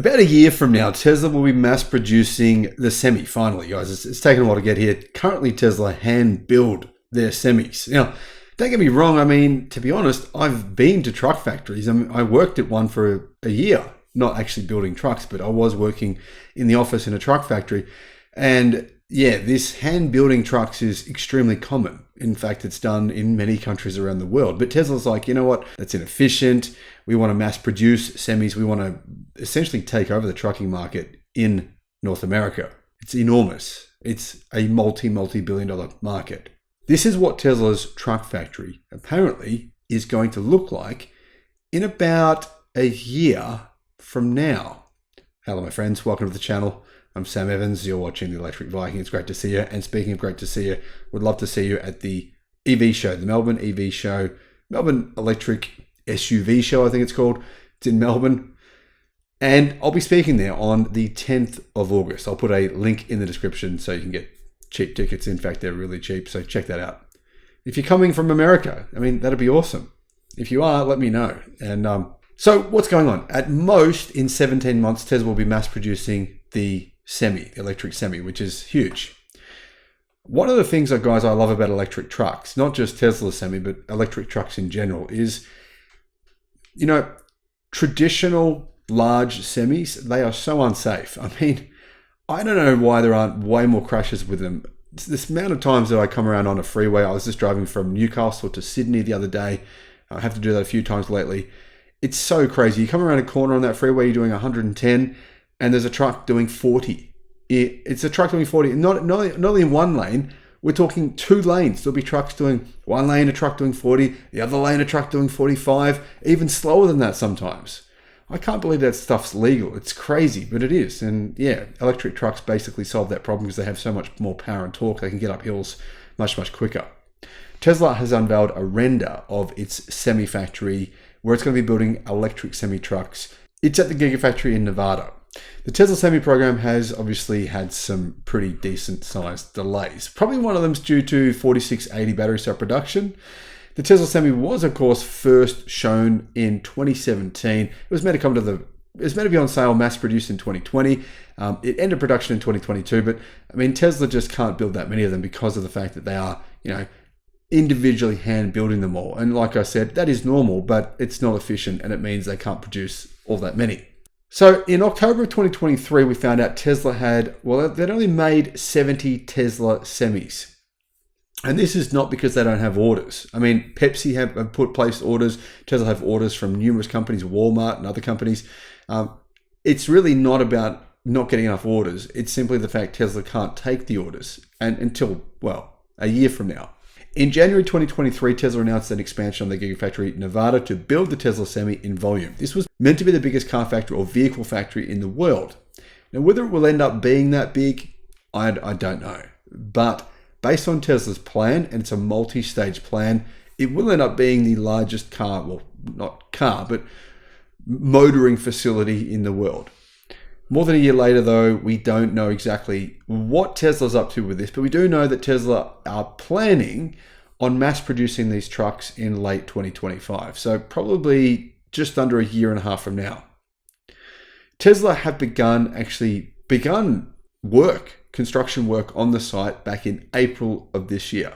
About a year from now, Tesla will be mass producing the Semi, finally, guys. It's taken a while to get here. Currently, Tesla hand build their Semis. Now, don't get me wrong. I mean, to be honest, I've been to truck factories. I worked at one for a year, not actually building trucks, but I was working in the office in a truck factory. And yeah, this hand building trucks is extremely common. In fact, it's done in many countries around the world. But Tesla's like, you know what? That's inefficient. We want to mass produce Semis. We want to essentially take over the trucking market in North America. It's enormous. It's a multi-billion dollar market. This is what Tesla's truck factory apparently is going to look like in about a year from now. Hello, my friends. Welcome to the channel. I'm Sam Evans. You're watching the Electric Viking. It's great to see you. And speaking of great to see you, would love to see you at the EV show, the Melbourne EV show, Melbourne Electric SUV show, I think it's called. It's in Melbourne. And I'll be speaking there on the 10th of August. I'll put a link in the description so you can get cheap tickets. In fact, they're really cheap. So check that out. If you're coming from America, I mean, that'd be awesome. If you are, let me know. And so what's going on? At most, in 17 months, Tesla will be mass producing the Semi, electric Semi, which is huge. One of the things, guys, I love about electric trucks, not just Tesla Semi, but electric trucks in general, is, you know, traditional large Semis, they are so unsafe. I mean, I don't know why there aren't way more crashes with them. It's this amount of times that I come around on a freeway. I was just driving from Newcastle to Sydney the other day. I have to do that a few times lately. It's so crazy. You come around a corner on that freeway, you're doing 110, and there's a truck doing 40. It's a truck doing 40, not only in one lane, we're talking two lanes. There'll be trucks doing one lane, a truck doing 40, the other lane, a truck doing 45, even slower than that sometimes. I can't believe that stuff's legal. It's crazy, but it is. And yeah, electric trucks basically solve that problem because they have so much more power and torque. They can get up hills much quicker. Tesla has unveiled a render of its Semi factory where it's going to be building electric Semi trucks. It's at the Gigafactory in Nevada. The Tesla Semi program has obviously had some pretty decent sized delays. Probably one of them's due to 4680 battery cell production. The Tesla Semi was, of course, first shown in 2017. It was meant to be on sale, mass produced in 2020. It ended production in 2022, but I mean, Tesla just can't build that many of them because of the fact that they are, you know, individually hand building them all. And like I said, that is normal, but it's not efficient, and it means they can't produce all that many. So in October of 2023, we found out Tesla they'd only made 70 Tesla Semis. And this is not because they don't have orders. I mean, Pepsi have placed orders. Tesla have orders from numerous companies, Walmart and other companies. It's really not about not getting enough orders. It's simply the fact Tesla can't take the orders until, a year from now. In January 2023, Tesla announced an expansion on the Gigafactory Nevada to build the Tesla Semi in volume. This was meant to be the biggest car factory or vehicle factory in the world. Now, whether it will end up being that big, I don't know. But based on Tesla's plan, and it's a multi-stage plan, it will end up being the largest but motoring facility in the world. More than a year later, though, we don't know exactly what Tesla's up to with this, but we do know that Tesla are planning on mass producing these trucks in late 2025. So probably just under a year and a half from now. Tesla have begun construction work on the site back in April of this year.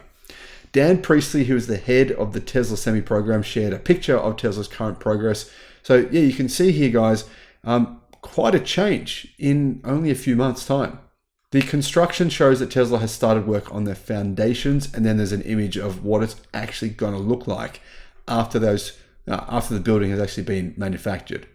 Dan Priestley, who is the head of the Tesla Semi program, shared a picture of Tesla's current progress. So yeah, you can see here, guys, quite a change in only a few months' time. The construction shows that Tesla has started work on their foundations, and then there's an image of what it's actually going to look like after the building has actually been manufactured.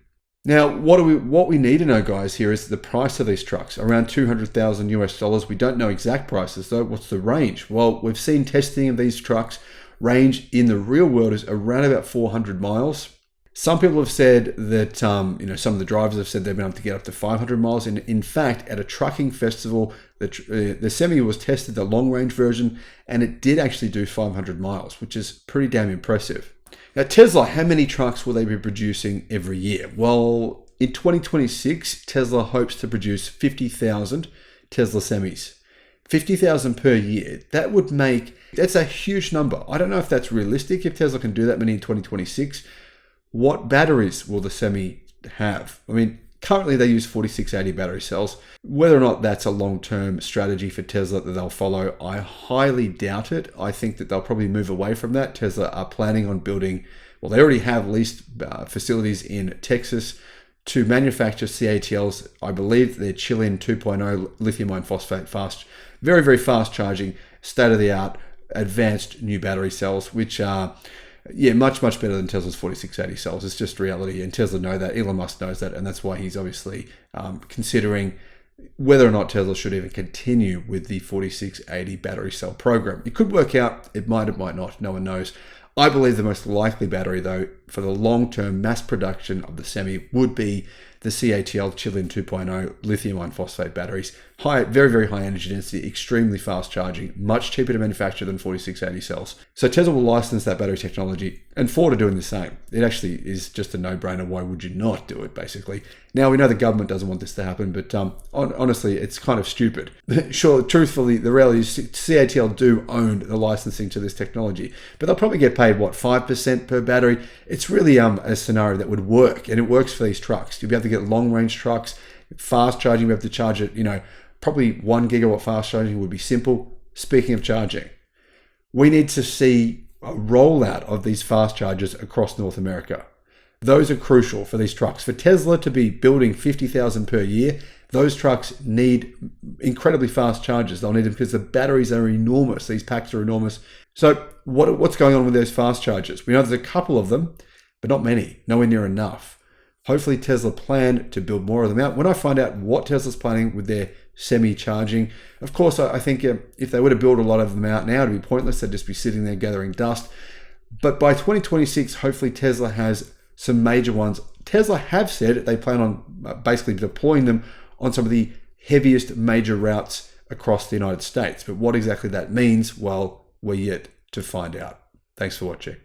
Now, what we need to know, guys, here is the price of these trucks, around $200,000 US. We don't know exact prices though. What's the range? Well, we've seen testing of these trucks range in the real world is around about 400 miles. Some people have said that, some of the drivers have said they've been able to get up to 500 miles. In fact, at a trucking festival, the Semi was tested, the long-range version, and it did actually do 500 miles, which is pretty damn impressive. Now, Tesla, how many trucks will they be producing every year? Well, in 2026, Tesla hopes to produce 50,000 Tesla Semis. 50,000 per year. That's a huge number. I don't know if that's realistic, if Tesla can do that many in 2026. What batteries will the Semi have? I mean, Currently, they use 4680 battery cells. Whether or not that's a long-term strategy for Tesla that they'll follow, I highly doubt it. I think that they'll probably move away from that. Tesla are planning on building, well, they already have leased facilities in Texas to manufacture CATLs. I believe they're Chilean 2.0 lithium iron phosphate fast, very, very fast charging, state-of-the-art, advanced new battery cells, which are much better than Tesla's 4680 cells. It's just reality, and Tesla know that. Elon Musk knows that, and that's why he's obviously considering whether or not Tesla should even continue with the 4680 battery cell program. It could work out. It might not. No one knows. I believe the most likely battery, though, for the long-term mass production of the Semi would be the CATL Chilean 2.0 lithium iron phosphate batteries. High, very, very high energy density, extremely fast charging, much cheaper to manufacture than 4680 cells. So Tesla will license that battery technology, and Ford are doing the same. It actually is just a no-brainer. Why would you not do it, basically? Now, we know the government doesn't want this to happen, but honestly, it's kind of stupid. Sure, truthfully, the reality is CATL do own the licensing to this technology, but they'll probably get paid, 5% per battery? It's really a scenario that would work, and it works for these trucks. You'll be able to get long-range trucks, fast charging, we have to charge it, probably 1 gigawatt fast charging would be simple. Speaking of charging, we need to see a rollout of these fast chargers across North America. Those are crucial for these trucks. For Tesla to be building 50,000 per year, those trucks need incredibly fast chargers. They'll need them because the batteries are enormous. These packs are enormous. So what's going on with those fast chargers? We know there's a couple of them, but not many, nowhere near enough. Hopefully Tesla plan to build more of them out. When I find out what Tesla's planning with their semi-charging, of course, I think if they were to build a lot of them out now, it'd be pointless. They'd just be sitting there gathering dust. But by 2026, hopefully Tesla has some major ones. Tesla have said they plan on basically deploying them on some of the heaviest major routes across the United States. But what exactly that means, well, we're yet to find out. Thanks for watching.